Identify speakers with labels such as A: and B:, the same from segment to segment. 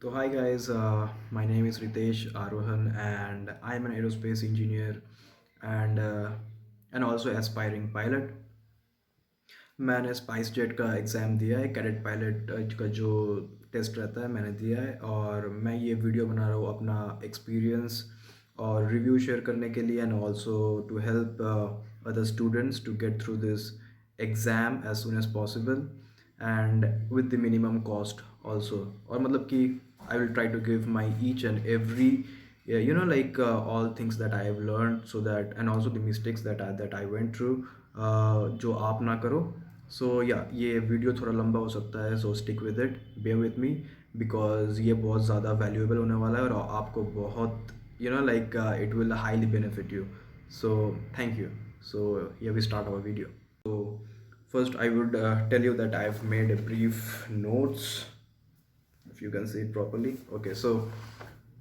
A: So hi guys, my name is Ritesh Arohan and I am an aerospace engineer and and also aspiring pilot. मैंने spice jet का exam दिया है, cadet pilot का जो test रहता है मैंने दिया है और मैं ये वीडियो बना रहा हूँ अपना एक्सपीरियंस और रिव्यू शेयर करने के लिए and also to help other students to get through this exam as soon as possible and with the minimum cost also और मतलब कि I will try to give my each and every like all things that I have learned so that and also the mistakes that I went through जो आप ना करो. सो या ये video थोड़ा लंबा हो सकता है, so stick with it, bear with me because ये बहुत ज़्यादा वैल्यूएबल होने वाला है और आपको बहुत like it will highly benefit you. So thank you. So here we start our video. So first I would tell you that I've made a brief notes if you can see it properly. Okay, so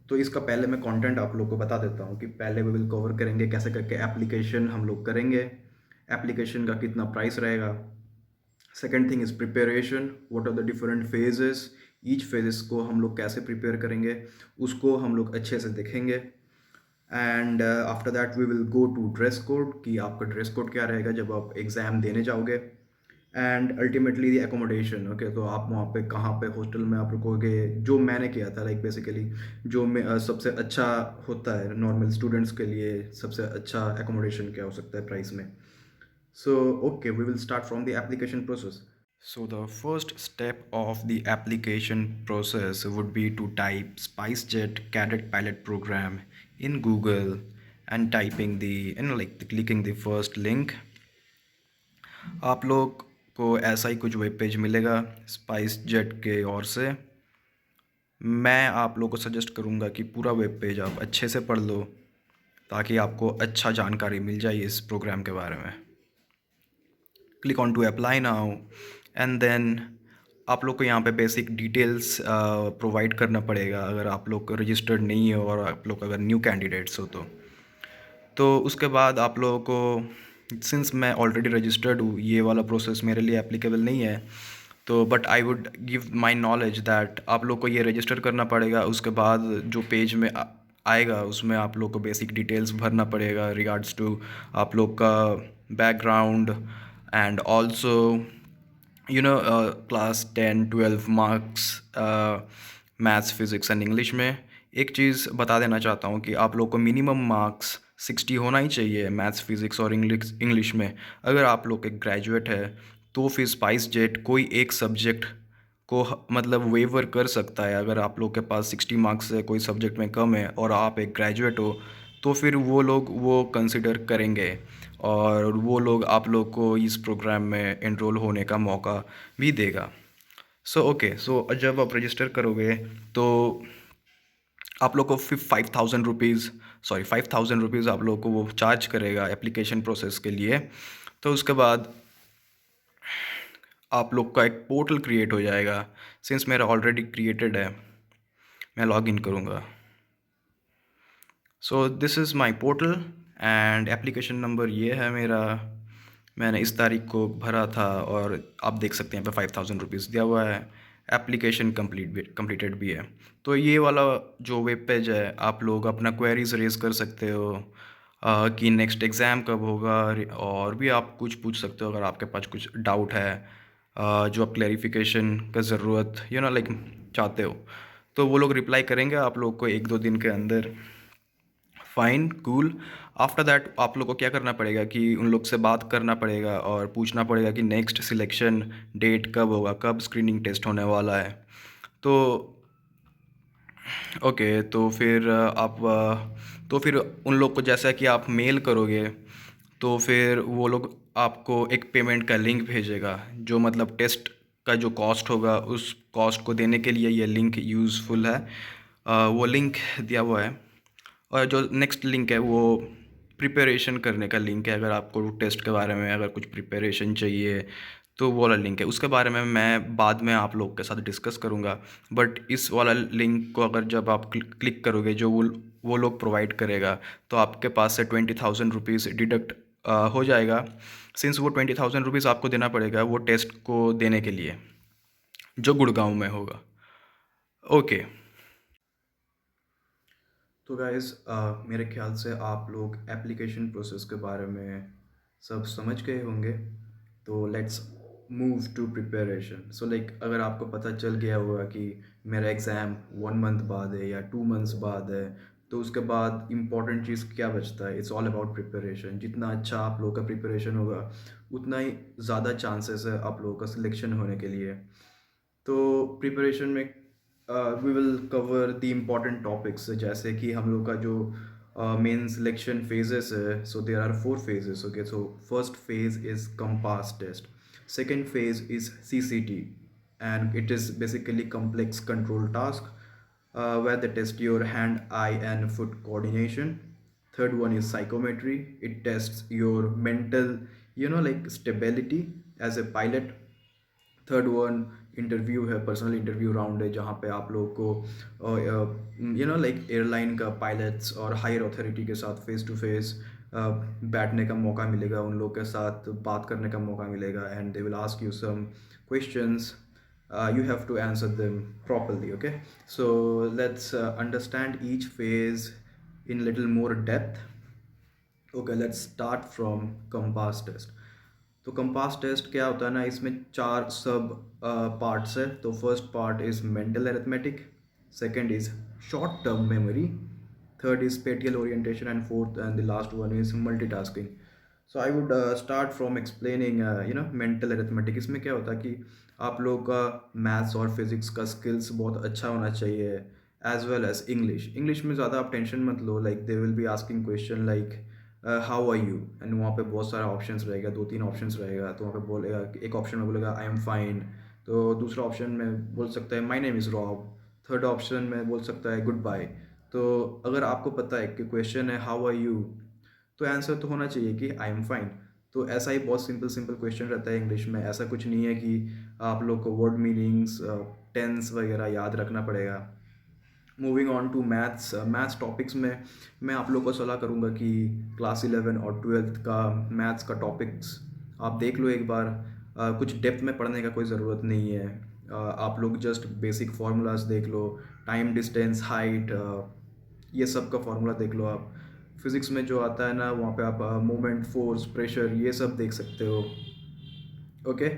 A: तो इसका पहले मैं content आप लोग को बता देता हूँ कि पहले वी विल कवर करेंगे कैसे करके एप्लीकेशन हम लोग करेंगे, एप्लीकेशन का कितना प्राइस रहेगा. Second thing is preparation, what are the different phases, each phases को हम लोग कैसे प्रिपेयर करेंगे उसको हम लोग अच्छे से देखेंगे. And after that we will go to dress code कि आपका ड्रेस कोड क्या रहेगा जब आप एग्ज़ाम देने जाओगे. And ultimately the accommodation. Okay, तो आप वहाँ पे कहाँ पे हॉस्टल में आप रुकोगे, जो मैंने किया था लाइक बेसिकली जो सबसे अच्छा होता है नॉर्मल स्टूडेंट्स के लिए, सबसे अच्छा एकोमोडेशन क्या हो सकता है प्राइस में. So, okay, we will start from the application process. So, the first step of the application process would be to type SpiceJet Cadet Pilot Program in Google and typing clicking the first link. आप लोग को ऐसा ही कुछ web page मिलेगा SpiceJet के ओर से. मैं आप लोग को सजेस्ट करूँगा कि पूरा वेब पेज आप अच्छे से पढ़ लो ताकि आपको अच्छा जानकारी मिल जाए इस प्रोग्राम के बारे में. Click on to apply now and then आप लोग को यहाँ पे बेसिक डिटेल्स प्रोवाइड करना पड़ेगा अगर आप लोग रजिस्टर्ड नहीं हो और आप लोग अगर न्यू कैंडिडेट्स हो तो उसके बाद आप लोगों को, सिंस मैं ऑलरेडी रजिस्टर्ड हूँ, ये वाला प्रोसेस मेरे लिए एप्लीकेबल नहीं है, तो but I would give my knowledge that आप लोग को ये रजिस्टर करना पड़ेगा. उसके बाद जो पेज में आएगा उसमें आप लोग को बेसिक डिटेल्स भरना पड़ेगा रिगार्ड्स टू आप लोग का background and also class 10-12 marks maths physics and English में. एक चीज़ बता देना चाहता हूँ कि आप लोग को मिनिमम मार्क्स 60 होना ही चाहिए मैथ्स फिज़िक्स और इंग्लिश में. अगर आप लोग एक ग्रेजुएट है तो फिर स्पाइस जेट कोई एक सब्जेक्ट को मतलब वेवर कर सकता है. अगर आप लोग के पास 60 मार्क्स से कोई सब्जेक्ट में कम है और आप एक ग्रेजुएट हो तो फिर वो लोग वो कंसिडर करेंगे और वो लोग आप लोग को इस प्रोग्राम में एनरोल होने का मौका भी देगा. सो ओके, सो जब आप रजिस्टर करोगे तो आप लोग को 5,000 रुपीज़ आप लोग को वो चार्ज करेगा एप्लीकेशन प्रोसेस के लिए. तो उसके बाद आप लोग का एक पोर्टल क्रिएट हो जाएगा. सिंस मेरा ऑलरेडी क्रिएटेड है, मैं लॉग इन करूँगा. सो this is my portal and application number ये है मेरा. मैंने इस तारीख को भरा था और आप देख सकते हैं यहाँ पे 5,000 रुपीज़ दिया हुआ है. एप्लीकेशन कंप्लीटेड भी है. तो ये वाला जो वेब पेज है आप लोग अपना क्वेरीज रेज कर सकते हो कि नेक्स्ट एग्ज़ाम कब होगा और भी आप कुछ पूछ सकते हो अगर आपके पास कुछ डाउट है जो आप क्लैरिफिकेशन का ज़रूरत लाइक चाहते हो तो वो लोग रिप्लाई करेंगे आप लोग को 1-2 दिन के अंदर. Fine, cool. आफ्टर दैट आप लोग को क्या करना पड़ेगा कि उन लोग से बात करना पड़ेगा और पूछना पड़ेगा कि नेक्स्ट सिलेक्शन डेट कब होगा, कब स्क्रीनिंग टेस्ट होने वाला है. तो ओके, तो फिर उन लोग को जैसा कि आप मेल करोगे तो फिर वो लोग आपको एक पेमेंट का लिंक भेजेगा जो मतलब टेस्ट का जो कॉस्ट होगा उस कॉस्ट को देने के लिए ये लिंक यूज़फुल है. वो लिंक दिया हुआ है. और जो नेक्स्ट लिंक है वो प्रिपरेशन करने का लिंक है. अगर आपको टेस्ट के बारे में अगर कुछ प्रिपरेशन चाहिए तो वो वाला लिंक है. उसके बारे में मैं बाद में आप लोग के साथ डिस्कस करूँगा. बट इस वाला लिंक को अगर जब आप क्लिक करोगे जो वो लोग प्रोवाइड करेगा तो आपके पास से 20,000 रुपीज़ डिडक्ट हो जाएगा. सिंस वो 20,000 रुपीज़ आपको देना पड़ेगा वो टेस्ट को देने के लिए जो गुड़गांव में होगा. ओके, तो गाइस मेरे ख्याल से आप लोग एप्लीकेशन प्रोसेस के बारे में सब समझ गए होंगे। तो let's move to preparation. So like अगर आपको पता चल गया होगा कि मेरा एग्ज़ाम 1 मंथ बाद है या 2 मंथ्स बाद है, तो उसके बाद इम्पॉर्टेंट चीज़ क्या बचता है? It's all about preparation. जितना अच्छा आप लोगों का प्रिपरेशन होगा, उतना ही ज़्यादा चांसेस है आप लोगों का सिलेक्शन होने के लिए। तो प्रिपरेशन में we will cover the important topics, जैसे कि हम लोग का जो मेन सिलेक्शन फेजेस है। So there are 4 phases। Okay, so first phase is compass test, second phase is CCT, and it is basically complex control task where they test your hand, eye and foot coordination. Third one is psychometry. It tests your mental, like stability as a pilot. Third one interview है, personal interview round है, जहाँ पे आप लोग को like airline का pilots और higher authority के साथ फेस टू फेस बैठने का मौका मिलेगा, उन लोग के साथ बात करने का मौका मिलेगा, and they will ask you some questions. You have to answer them properly. Okay, so let's understand each phase in little more depth. Okay, let's start from compass test. तो कंपास टेस्ट क्या होता है ना, इसमें 4 सब parts है. तो first part is mental arithmetic, second is short term memory, third is spatial orientation, and fourth and the last one is multitasking. So I would start from explaining mental arithmetic. इसमें क्या होता है कि आप लोगों का मैथ्स और physics का स्किल्स बहुत अच्छा होना चाहिए, as well as English. English में ज़्यादा आप टेंशन मत लो. Like they will be asking question like how are you, and वहाँ पे बहुत सारा ऑप्शंस रहेगा, 2-3 ऑप्शंस रहेगा. तो वहाँ पे बोलेगा, एक ऑप्शन में बोलेगा आई एम फाइन, तो दूसरा ऑप्शन में बोल सकता है my name is Rob, third option में बोल सकता है गुड बाय. तो अगर आपको पता है कि क्वेश्चन है हाउ आर यू, तो आंसर तो होना चाहिए कि आई एम फाइन. तो ऐसा ही बहुत सिंपल सिंपल क्वेश्चन रहता है इंग्लिश में. ऐसा कुछ नहीं है कि आप लोग को वर्ड मीनिंग्स, टेंस वगैरह याद रखना पड़ेगा. Moving on to maths. Maths topics में मैं आप लोग को सलाह करूँगा कि क्लास 11 और 12th का मैथ्स का टॉपिक्स आप देख लो एक बार. कुछ डेप्थ में पढ़ने का कोई ज़रूरत नहीं है. आप लोग जस्ट बेसिक फार्मूलाज देख लो, टाइम, डिस्टेंस, हाइट, ये सब का फार्मूला देख लो आप. फिज़िक्स में जो आता है ना, वहाँ पे आप मोमेंट, फोर्स, प्रेशर, ये सब देख सकते हो. ओके.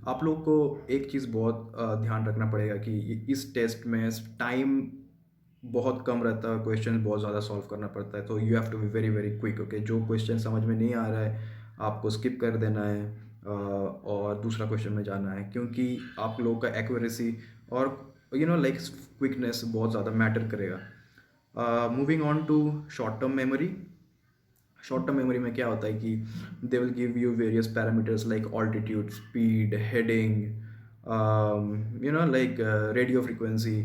A: आप लोग को एक चीज़ बहुत ध्यान रखना पड़ेगा कि इस टेस्ट में टाइम बहुत कम रहता है, क्वेश्चन बहुत ज़्यादा सॉल्व करना पड़ता है. So you have to be very very quick. Okay, जो क्वेश्चन समझ में नहीं आ रहा है आपको स्किप कर देना है और दूसरा क्वेश्चन में जाना है, क्योंकि आप लोगों का एक्यूरेसी और लाइक क्विकनेस बहुत ज़्यादा मैटर करेगा. Moving on to short term memory. Short term memory में क्या होता है कि they will give you various parameters like altitude, speed, heading, like radio frequency.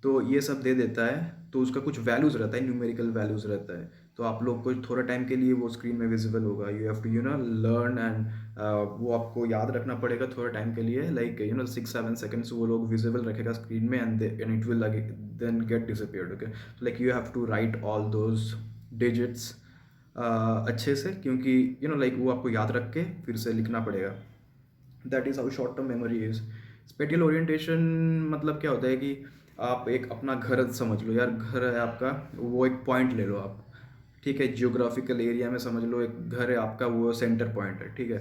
A: तो ये सब दे देता है. तो उसका कुछ वैल्यूज़ रहता है, न्यूमेरिकल वैल्यूज़ रहता है. तो आप लोग को थोड़ा टाइम के लिए वो स्क्रीन में विजिबल होगा. You have to learn, and वो आपको याद रखना पड़ेगा थोड़ा टाइम के लिए, लाइक 6-7 सेकेंड्स वो लोग विजिबल रखेगा स्क्रीन में, and it will then get disappeared. Okay, like you have to write all those digits अच्छे से, क्योंकि लाइक वो आपको याद रख के फिर से लिखना पड़ेगा. That is how short term memory is. Spatial orientation मतलब क्या होता है कि आप एक अपना घर समझ लो यार, घर है आपका, वो एक पॉइंट ले लो आप. ठीक है, जियोग्राफिकल एरिया में समझ लो एक घर है आपका, वो सेंटर पॉइंट है. ठीक है,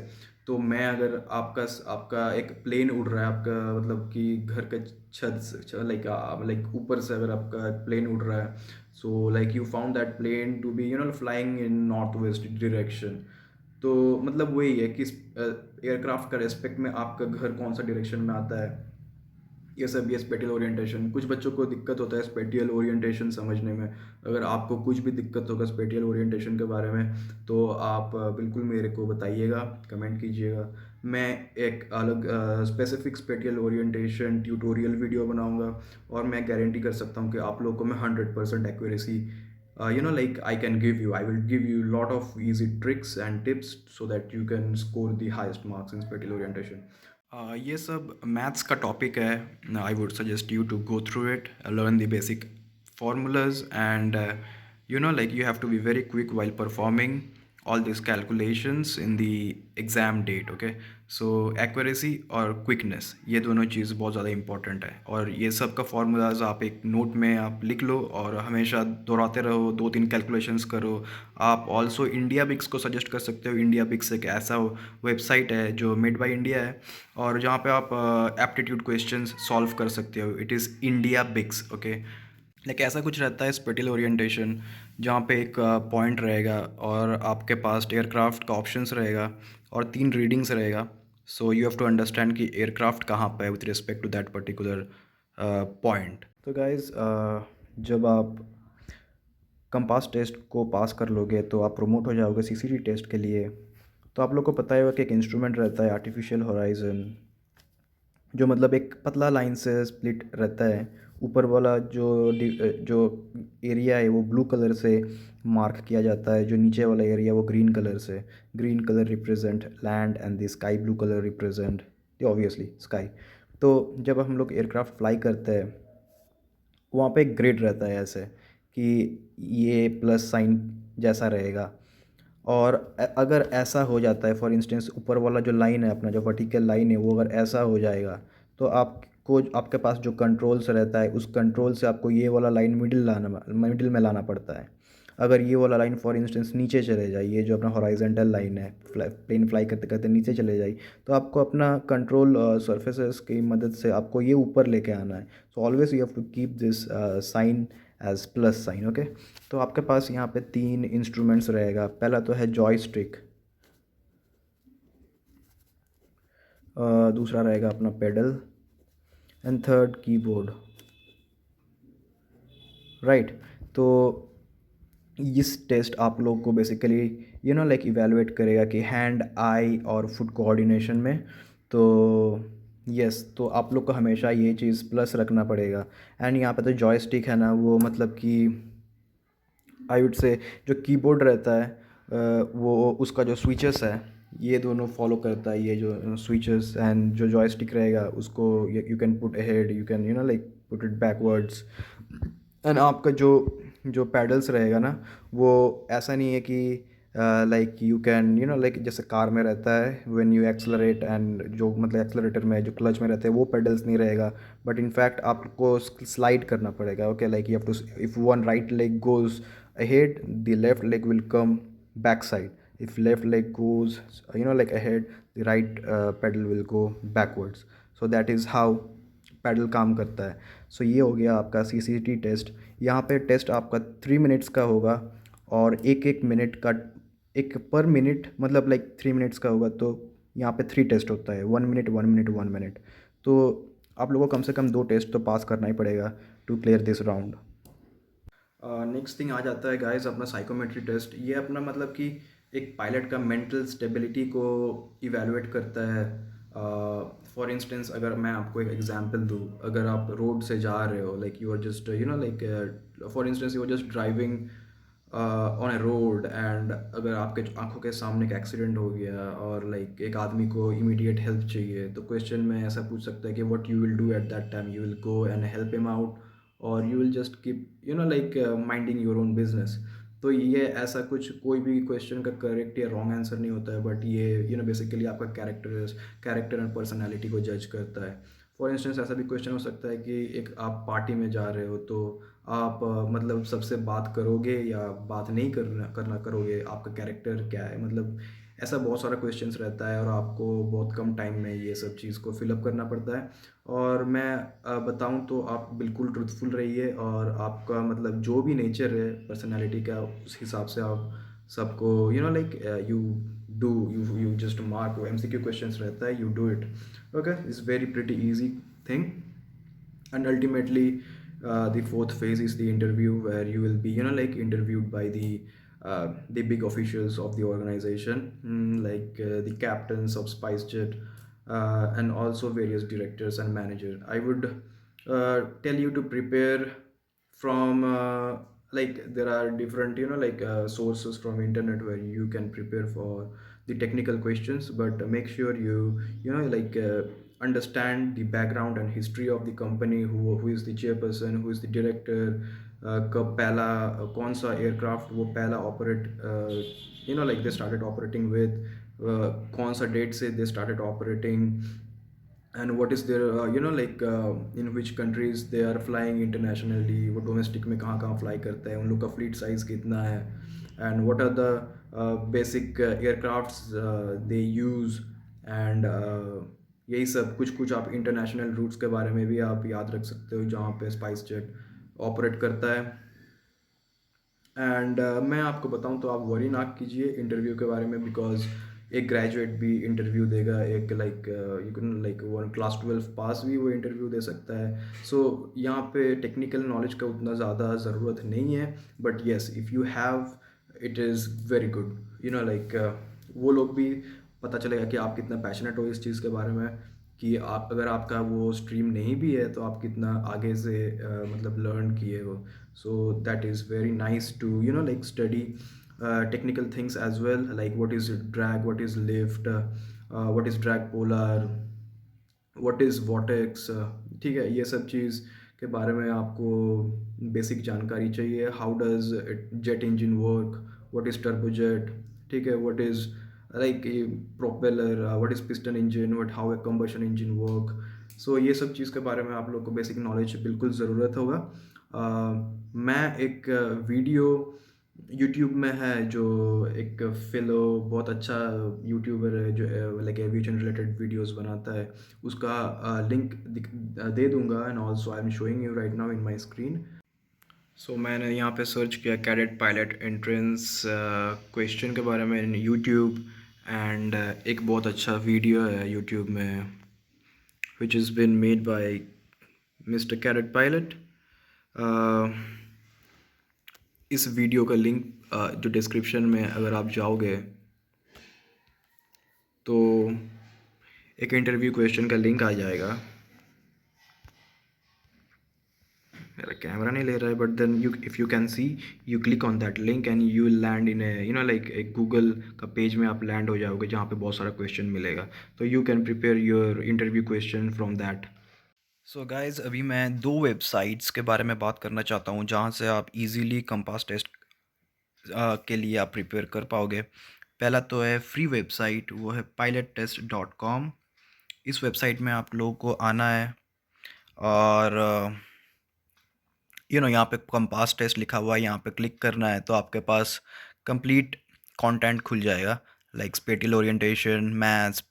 A: तो मैं अगर आपका आपका एक प्लेन उड़ रहा है आपका, मतलब कि घर के छत से, लाइक ऊपर से अगर आपका प्लेन उड़ रहा है, so like you found that plane to be flying in north west direction. तो मतलब वही है कि एयरक्राफ्ट का रेस्पेक्ट में आपका घर कौन सा डायरेक्शन में आता है, ये सब, ये स्पेटियल ओरिएंटेशन. कुछ बच्चों को दिक्कत होता है स्पेटियल ओरिएंटेशन समझने में. अगर आपको कुछ भी दिक्कत होगा स्पेटियल ओरिएंटेशन के बारे में, तो आप बिल्कुल मेरे को बताइएगा, कमेंट कीजिएगा. मैं एक अलग specific spatial orientation tutorial video बनाऊंगा, और मैं गारंटी कर सकता हूँ कि आप लोगों को मैं 100% accuracy, like I can give you, I will give you lot of easy tricks and tips so that you can score the highest marks in spatial orientation. ये सब मैथ्स का टॉपिक है. I would suggest you to go through it, learn the basic formulas, and like you have to be very quick while performing. all these calculations in the exam date. Okay, so accuracy और quickness, ये दोनों चीज़ बहुत ज़्यादा important है, और ये सब का फार्मूलाज आप एक नोट में आप लिख लो और हमेशा दोहराते रहो, दो तीन कैलकुलेशंस करो। आप ऑल्सो इंडिया बिक्स को सजेस्ट कर सकते हो। इंडिया बिक्स एक ऐसा वेबसाइट है जो मेड बाय इंडिया है, और जहाँ पे आप एप्टीट्यूड क्वेश्चंस सॉल्व कर सकते हो। इट इज़ इंडिया बिक्स। ओके, लाइक ऐसा कुछ रहता है स्पेटियल ओरिएंटेशन, जहाँ पे एक पॉइंट रहेगा और आपके पास एयरक्राफ्ट का ऑप्शंस रहेगा और तीन रीडिंग्स रहेगा। So you have to understand कि एयरक्राफ्ट कहाँ पे है with respect to that particular point. तो गाइज, जब आप कंपास टेस्ट को पास कर लोगे तो आप प्रमोट हो जाओगे सीसीटी टेस्ट के लिए। तो आप लोग को पता ही होगा कि एक इंस्ट्रूमेंट रहता है आर्टिफिशियल होराइजन, जो मतलब एक पतला लाइन से स्प्लिट रहता है। ऊपर वाला जो एरिया है वो ब्लू कलर से मार्क किया जाता है, जो नीचे वाला एरिया वो ग्रीन कलर से। Green colour represent land and the sky blue colour represent the obviously sky. तो जब हम लोग एयरक्राफ्ट फ्लाई करते हैं, वहाँ पे एक ग्रिड रहता है ऐसे कि ये प्लस साइन जैसा रहेगा। और अगर ऐसा हो जाता है, फॉर इंस्टेंस ऊपर वाला जो लाइन है अपना, जो वर्टिकल लाइन है, वो अगर ऐसा हो जाएगा, तो आपको आपके पास जो कंट्रोल्स रहता है उस कंट्रोल से आपको ये वाला लाइन मिडिल में लाना पड़ता है। अगर ये वाला लाइन फॉर इंस्टेंस नीचे चले जाए, ये जो अपना हॉराइजेंटल लाइन है, प्लेन फ्लाई करते करते नीचे चले जाए, तो आपको अपना कंट्रोल सर्फेसेस की मदद से आपको ये ऊपर लेके आना है। So always you have to keep this sign as plus sign. Okay, तो आपके पास यहाँ पे तीन इंस्ट्रूमेंट्स रहेगा। पहला तो है जॉयस्टिक, दूसरा रहेगा अपना pedal, and third keyboard. Right. तो इस टेस्ट आप लोग को बेसिकली लाइक इवेलुएट करेगा कि हैंड आई और फुट कोऑर्डिनेशन में। तो यस, तो आप लोग को हमेशा ये चीज़ प्लस रखना पड़ेगा। एंड यहाँ पे तो जॉयस्टिक है ना, वो मतलब कि आई वुड से जो कीबोर्ड रहता है वो उसका जो स्विचेस है ये दोनों फॉलो करता है। ये जो स्विचेस एंड जो जॉयस्टिक रहेगा उसको you can put ahead, you can like put it backwards. And आपका जो पैडल्स रहेगा ना, वो ऐसा नहीं है कि लाइक यू कैन लाइक जैसे कार में रहता है व्हेन यू एक्सलरेट, एंड जो मतलब एक्सलरेटर में जो क्लच में रहते हैं वो पेडल्स नहीं रहेगा। बट इनफैक्ट आपको स्लाइड करना पड़ेगा। Okay, like you have to, if one right leg goes ahead, the left leg will come backside. If left leg goes like ahead, the right pedal will go backwards. So that is how pedal काम करता है। सो ये हो गया आपका CCT test. यहाँ पे test आपका 3 मिनट्स का होगा, और एक एक मिनट का, एक पर मिनट मतलब लाइक 3 मिनट्स का होगा। तो यहाँ पे 3 टेस्ट होता है, 1 मिनट 1 मिनट 1 मिनट। तो आप लोगों को कम से कम 2 टेस्ट तो पास करना ही पड़ेगा to clear this round. Next thing आ जाता है गाइस अपना साइकोमेट्री टेस्ट। ये अपना मतलब कि एक पायलट का मेंटल स्टेबिलिटी को इवेलुएट करता है। फॉर इंस्टेंस अगर मैं आपको एक एग्जांपल दूँ, अगर आप रोड से जा रहे हो, like you are just like for instance you are just driving on a road, and अगर आपके आंखों के सामने एक एक्सीडेंट हो गया और लाइक एक आदमी को इमीडिएट हेल्प चाहिए, तो क्वेश्चन में ऐसा पूछ सकता है कि what you will do at that time. You will go and help him out, और you will just keep like minding your own business. तो ये ऐसा कुछ कोई भी क्वेश्चन का करेक्ट या रॉन्ग आंसर नहीं होता है, बट ये बेसिकली आपका कैरेक्टर एंड पर्सनैलिटी को जज करता है। फॉर इंस्टेंस ऐसा भी क्वेश्चन हो सकता है कि एक आप पार्टी में जा रहे हो, तो आप मतलब सबसे बात करोगे या बात नहीं करना करोगे, आपका कैरेक्टर क्या है, मतलब ऐसा बहुत सारा क्वेश्चंस रहता है, और आपको बहुत कम टाइम में ये सब चीज़ को फिलअप करना पड़ता है। और मैं बताऊं तो आप बिल्कुल ट्रुथफुल रहिए, और आपका मतलब जो भी नेचर है पर्सनालिटी का, उस हिसाब से आप सबको like you do you just mark. MCQ questions रहता है, you do it. Okay, it's very pretty easy thing. And ultimately, the fourth phase is the interview, where you will be like interviewed by the big officials of the organization, like the captains of SpiceJet, and also various directors and manager. I would tell you to prepare from like there are different like sources from internet where you can prepare for the technical questions, but make sure you like understand the background and history of the company, who is the chairperson, who is the director, कब पहला कौन सा aircraft वो पहला operate like they started operating with, कौन सा date से they started operating, and what is their in which countries they are flying internationally, वो डोमेस्टिक में कहाँ कहाँ फ्लाई करते हैं, उन लोग का फ्लीट साइज कितना है, and what are the basic aircrafts they use, and यही सब कुछ कुछ आप इंटरनेशनल रूट्स के बारे में भी आप याद रख सकते हो जहाँ पे स्पाइस जेट ऑपरेट करता है। एंड मैं आपको बताऊं तो आप वरी ना कीजिए इंटरव्यू के बारे में, बिकॉज एक ग्रेजुएट भी इंटरव्यू देगा, एक like you can like one class 12 पास भी वो इंटरव्यू दे सकता है। सो यहाँ पे टेक्निकल नॉलेज का उतना ज़्यादा ज़रूरत नहीं है, but yes if you have it is very good, like वो लोग भी पता चलेगा कि आप कितना पैशनेट हो इस चीज़ के बारे में, कि आप अगर आपका वो स्ट्रीम नहीं भी है तो आप कितना आगे से मतलब लर्न किए हो। So that is very nice to like study technical things as well, like what is drag, what is lift, what is drag polar, what is vortex, ठीक है, ये सब चीज़ के बारे में आपको बेसिक जानकारी चाहिए। How does jet engine work, what is turbojet, ठीक है, what is like propeller, what is piston engine, what how a combustion engine work. So ये सब चीज़ के बारे में आप लोग को बेसिक नॉलेज बिल्कुल ज़रूरत होगा। मैं एक वीडियो यूट्यूब में है, जो एक फेलो बहुत अच्छा यूट्यूबर है जो लाइक एविएशन रिलेटेड वीडियोस बनाता है, उसका लिंक दे दूंगा, and also I am showing you right now in my screen. So मैंने यहाँ पे सर्च किया कैडेट पायलट एंट्रेंस क्वेश्चन के बारे में यूट्यूब, एंड एक बहुत अच्छा वीडियो है यूट्यूब में which is been made by mister cadet pilot. इस वीडियो का लिंक जो डिस्क्रिप्शन में अगर आप जाओगे तो एक इंटरव्यू क्वेश्चन का लिंक आ जाएगा। मेरा कैमरा नहीं ले रहा है, but then you if you can see, you click on that link and you will land in a like एक गूगल का पेज में आप लैंड हो जाओगे जहाँ पे बहुत सारा क्वेश्चन मिलेगा, तो you can prepare your interview question from that. So guys, अभी मैं दो वेबसाइट्स के बारे में बात करना चाहता हूँ जहाँ से आप इजीली कंपास टेस्ट के लिए आप प्रिपेयर कर पाओगे। पहला तो है फ्री वेबसाइट, वो है pilottest.com। इस वेबसाइट में आप लोगों को आना है और यहाँ पे कंपास टेस्ट लिखा हुआ है, यहाँ पे क्लिक करना है तो आपके पास कंप्लीट कंटेंट खुल जाएगा, like spatial orientation, maths,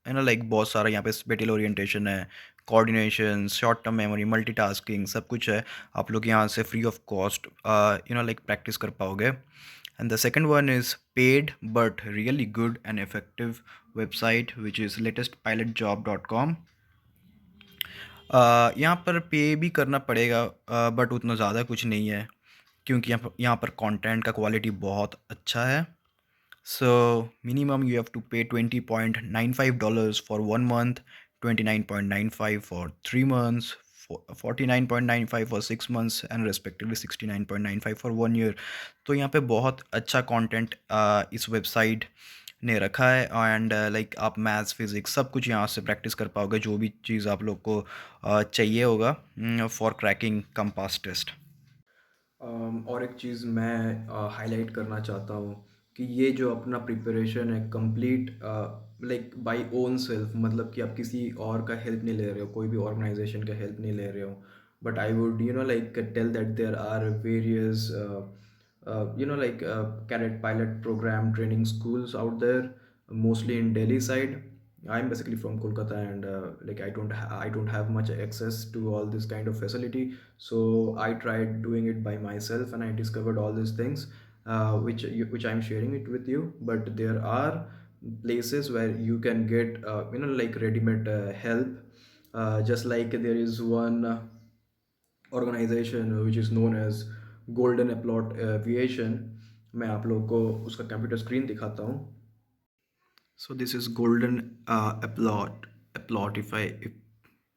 A: like बहुत सारा यहाँ पे स्पेटियल ओरिएंटेशन है, coordination, short term memory, multitasking, सब कुछ है। आप लोग यहाँ से free of cost like practice कर पाओगे। And the second one is paid but really good and effective website which is latestpilotjob.com। यहाँ पर पे भी करना पड़ेगा, बट उतना ज़्यादा कुछ नहीं है, क्योंकि यहाँ पर कंटेंट का क्वालिटी बहुत अच्छा है। So minimum you have to pay $20.95 for 1 month, 29.95 for 3 months, 49.95 for 6 months, and respectively 69.95 for 1 year। तो यहाँ पे बहुत अच्छा कंटेंट इस वेबसाइट ने रखा है, एंड लाइक आप मैथ्स, फिज़िक्स सब कुछ यहाँ से प्रैक्टिस कर पाओगे, जो भी चीज़ आप लोग को चाहिए होगा फॉर क्रैकिंग कंपास टेस्ट। और एक चीज़ मैं हाईलाइट करना चाहता हूँ कि ये जो अपना प्रिपरेशन है complete like by own self, मतलब कि आप किसी और का हेल्प नहीं ले रहे हो, कोई भी ऑर्गेनाइजेशन का हेल्प नहीं ले रहे हो, but I would like tell that there are various like cadet pilot program training schools out there, mostly in Delhi side. I'm basically from Kolkata, and like I don't have much access to all this kind of facility. So I tried doing it by myself, and I discovered all these things, which I'm sharing it with you. But there are places where you can get like ready-made help. Just like there is one organization which is known as Golden Applaud Aviation। मैं आप लोगों को उसका computer screen दिखाता हूँ। So this is golden अपलॉट if I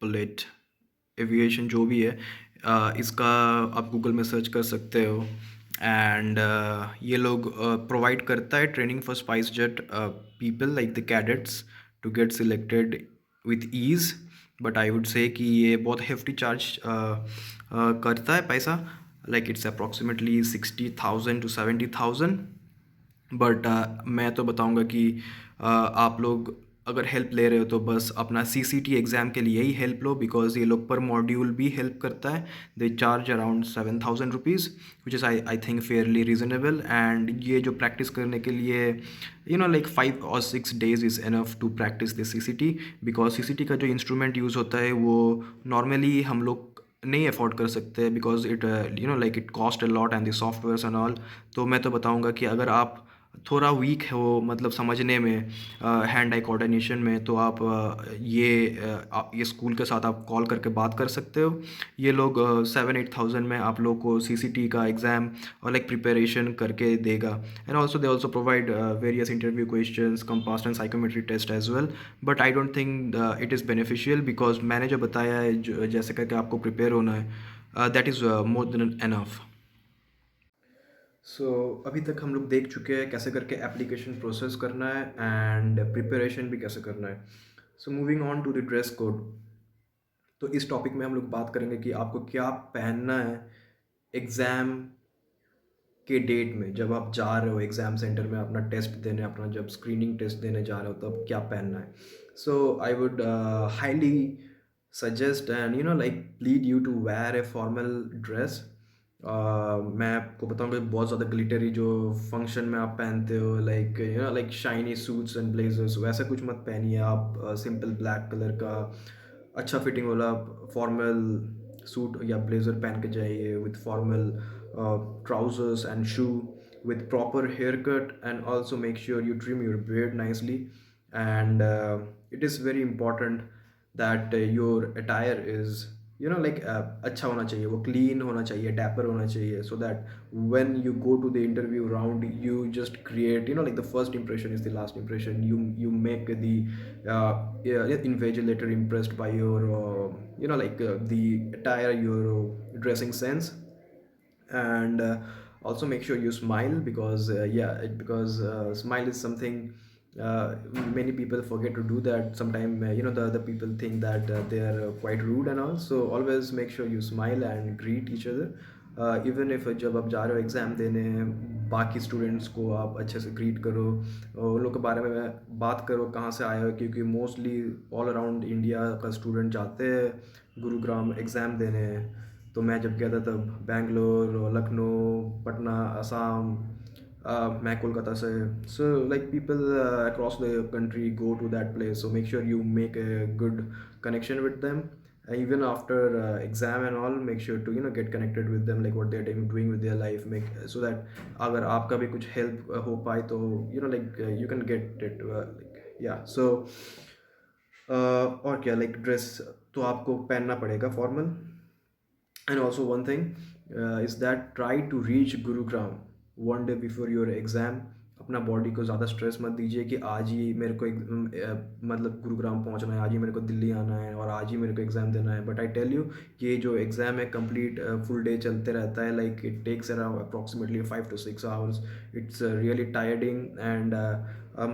A: पुलेट aviation, जो भी है इसका आप गूगल में सर्च कर सकते हो। एंड ये लोग प्रोवाइड करता है training for SpiceJet people like the cadets to get selected with ease, but I would say कि ये बहुत हेफ्टी चार्ज करता है पैसा, like it's approximately 60,000 to 70,000। But मैं तो बताऊंगा कि आप लोग अगर हेल्प ले रहे हो तो बस अपना CCT एग्ज़ाम के लिए ही हेल्प लो, बिकॉज ये लोग पर मॉड्यूल भी हेल्प करता है। They charge around 7,000 rupees, which is I think fairly reasonable. And ये जो प्रैक्टिस करने के लिए like 5 or 6 days is enough to practice the CCT, because CCT का जो इंस्ट्रूमेंट यूज़ होता है वो नॉर्मली हम लोग नहीं अफोर्ड कर सकते, because it like it cost a lot and the software and all. तो मैं तो बताऊंगा कि अगर आप थोड़ा वीक हो मतलब समझने में, हैंड आई कोऑर्डिनेशन में, तो आप ये स्कूल के साथ आप कॉल करके बात कर सकते हो। ये लोग 7-8 thousand में आप लोग को CCT का एग्ज़ाम और लाइक प्रिपरेशन करके देगा। And also they also provide various interview questions, compass and psychometry test as well. But I don't think it is beneficial, because मैंने जो बताया है जैसे करके आपको प्रिपेयर होना है, that is more than enough. So अभी तक हम लोग देख चुके हैं कैसे करके एप्लीकेशन प्रोसेस करना है एंड प्रिपरेशन भी कैसे करना है। So moving on to the dress code. तो इस टॉपिक में हम लोग बात करेंगे कि आपको क्या पहनना है एग्ज़ाम के डेट में, जब आप जा रहे हो एग्ज़ाम सेंटर में अपना टेस्ट देने, अपना जब स्क्रीनिंग टेस्ट देने जा रहे हो तब क्या पहनना है। So I would highly suggest and like plead you to wear a formal dress. मैं आपको बताऊंगा कि बहुत ज़्यादा ग्लिटरी जो फंक्शन में आप पहनते हो, like like shiny suits and blazers, वैसा कुछ मत पहनिए आप। सिंपल ब्लैक कलर का अच्छा फिटिंग वाला फॉर्मल सूट या ब्लेजर पहन के जाइए with formal trousers and shoe with proper haircut, and also make sure you trim your beard nicely. And it is very important that your attire is like अच्छा होना चाहिए, वो clean होना चाहिए, dapper होना चाहिए, so that when you go to the interview round you just create like the first impression is the last impression. You make the yeah, invigilator impressed by your like the attire, your dressing sense. And also make sure you smile, because because smile is something uh, many people forget to do that sometime. The other people think that they are quite rude and all, so always make sure you smile and greet each other. Even if जब आप जा रहे हो exam देने, बाकी students को आप अच्छे से ग्रीट करो, उन लोग के बारे में बात करो कहाँ से आए हो, क्योंकि मोस्टली ऑल अराउंड इंडिया का स्टूडेंट जाते हैं गुरुग्राम एग्ज़ाम देने। तो मैं जब गया था तब बैंगलोर, लखनऊ, पटना, असम, मैं कोलकाता से। So like people across the country go to that place, so make sure you make a good connection with them. Even after exam and all, make sure to get connected with them, like what they're doing with their life, make so that अगर आपका भी कुछ help हो पाए तो like you can get it, like yeah. So और क्या, like dress तो आपको पहनना पड़ेगा formal. And also one thing is that try to reach Gurugram one day before your exam. अपना बॉडी को ज़्यादा स्ट्रेस मत दीजिए कि आज ही मेरे को मतलब गुरुग्राम पहुंचना है, आज ही मेरे को दिल्ली आना है और आज ही मेरे को एग्ज़ाम देना है। बट आई टेल यू कि ये जो एग्ज़ाम है कंप्लीट फुल डे चलते रहता है, like it takes around approximately 5 to 6 hours. It's really tiring and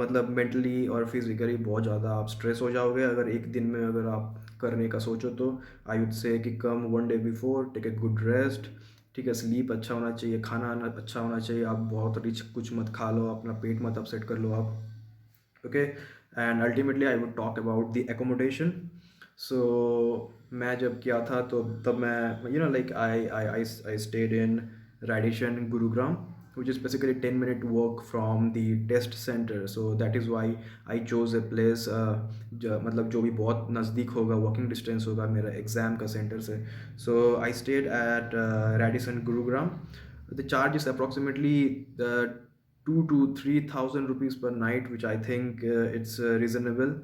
A: मतलब मेंटली और फिजिकली बहुत ज़्यादा आप स्ट्रेस हो जाओगे अगर एक दिन में अगर आप करने का सोचो तो। आई वुड से कि come one day before, take a good rest, ठीक है, स्लीप अच्छा होना चाहिए, खाना अच्छा होना चाहिए, आप बहुत रिच कुछ मत खा लो, अपना पेट मत अपसेट कर लो आप, okay. And ultimately I would talk about the accommodation. So मैं जब किया था तो तब मैं like I stayed in Radisson, Gurugram, which is basically 10-minute walk from the test center. So that is why I chose a place मतलब जो भी बहुत नज़दीक होगा, वॉकिंग डिस्टेंस होगा मेरा एग्ज़ाम का सेंटर से. So I stayed at Radisson, Gurugram. The charge is approximately 2 to 3 thousand rupees per night, which I think it's reasonable.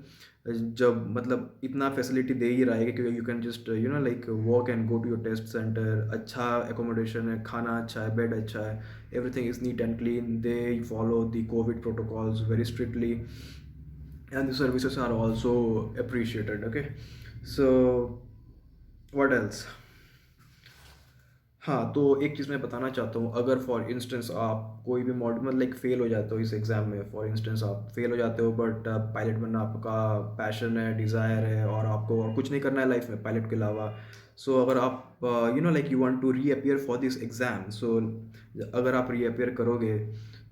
A: जब मतलब इतना फैसिलिटी दे ही रहा है कि you can just like walk and go to your test centre, अच्छा accommodation है, खाना अच्छा है, बेड अच्छा है, everything is neat and clean, they follow the covid protocols very strictly, and the services are also appreciated, okay. So what else? हाँ, तो एक चीज़ मैं बताना चाहता हूँ, अगर फॉर इंस्टेंस आप कोई भी मॉड मतलब लाइक फ़ेल हो जाते हो इस एग्ज़ाम में, फॉर इंस्टेंस आप फ़ेल हो जाते हो बट पायलट बनना आपका पैशन है, डिज़ायर है और आपको और कुछ नहीं करना है लाइफ़ में पायलट के अलावा। सो अगर आप like you want to reappear for this exam, so अगर आप रीअपियर करोगे,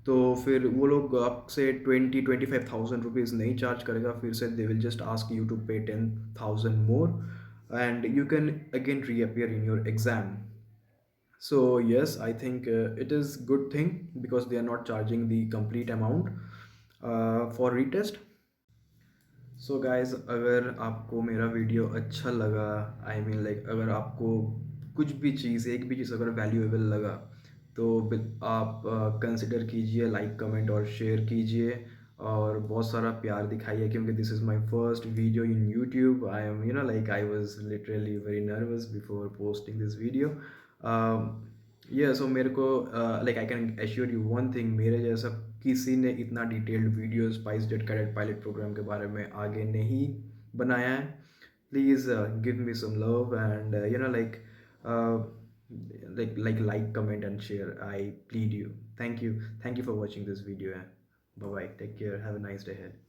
A: तो फिर वो लोग आपसे 20-25,000 रुपीज़ नहीं चार्ज करेगा, फिर से they will just ask you to pay 10,000 more and you can again reappear in your exam. So yes, I think it is good thing because they are not charging the complete amount for retest. So guys, अगर आपको मेरा video अच्छा लगा, I mean like अगर आपको कुछ भी चीज़, एक भी चीज़ अगर वैल्यूएबल लगा, तो आप कंसिडर कीजिए, लाइक कमेंट और शेयर कीजिए और बहुत सारा प्यार दिखाइए, क्योंकि this is my first video in YouTube. I am like I was literally very nervous before posting this video. ये सो मेरे को like I can assure you one thing, मेरे जैसा किसी ने इतना detailed video SpiceJet cadet pilot program के बारे में आगे नहीं बनाया है. Please give me some love and like comment and share. I plead you. Thank you. Thank you for watching this video. Bye bye, take care, have a nice day ahead.